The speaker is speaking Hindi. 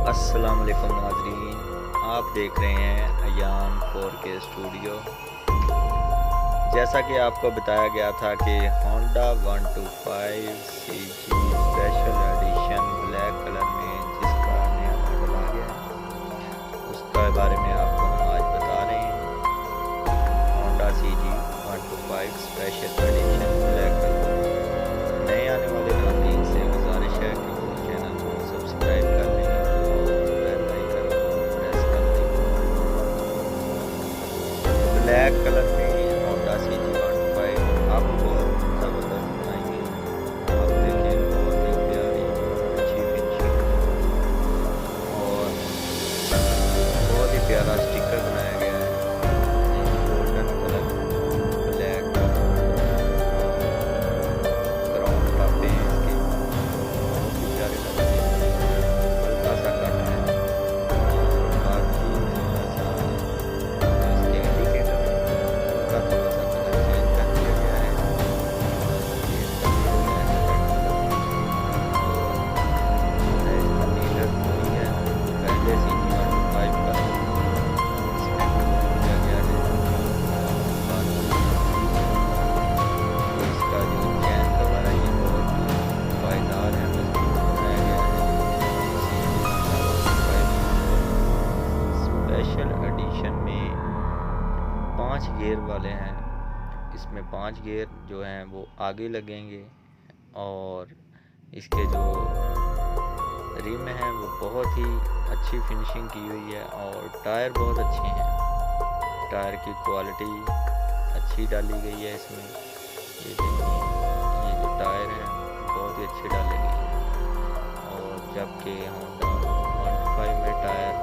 अस्सलाम वालेकुम नाज़रीन, आप देख रहे हैं अयान 4K स्टूडियो। जैसा कि आपको बताया गया था कि Honda 125 CG special edition black colour में जिसका नया मॉडल आ गया है, उसके बारे में आपको हम आज बता रहे हैं। Honda CG 125 special edition black colour. नए आने वाले नाज़रीन से गुजारिश है कि वो चैनल को सब्सक्राइब कर लें और बेल आइकन को प्रेस कर लें। ब्लैक कलर में होंडा सीजी 125 आपको बहुत ज़बरदस्त बनाएंगे। आप देखें, बहुत ही प्यारी अच्छी फिनिशिंग और बहुत ही प्यारा स्टिकर बनाया गया है। गोल्डन कलर ब्लैक ग्राउंड टापे हैं इसके, बहुत ही प्यारे लगते हैं। हल्का सा कट है और बाकी थोड़ा सा जो इसके इंडिकेटर है उनका थोड़ा सा कलर चेंज कर दिया गया है। चेंज कर दिया गया है रेड कलर में और इसका मीटर वही है पहले सीजी 125 का इसमें किया गया है। बाकी तो इसका जो चैन कवर है ये बहुत ही पायदार है, मजबूत बनाया गया है। सीजी 125 स्पेशल एडिशन में 5 गियर वाले हैं। इसमें 5 गियर जो हैं वो आगे लगेंगे और इसके जो रिम हैं वो बहुत ही अच्छी फिनिशिंग की हुई है और टायर बहुत अच्छे हैं। टायर की क्वालिटी अच्छी डाली गई है इसमें। ये देखिए, ये जो टायर हैं बहुत ही अच्छे डाले गए हैं और जबकि होंडा 125 में टायर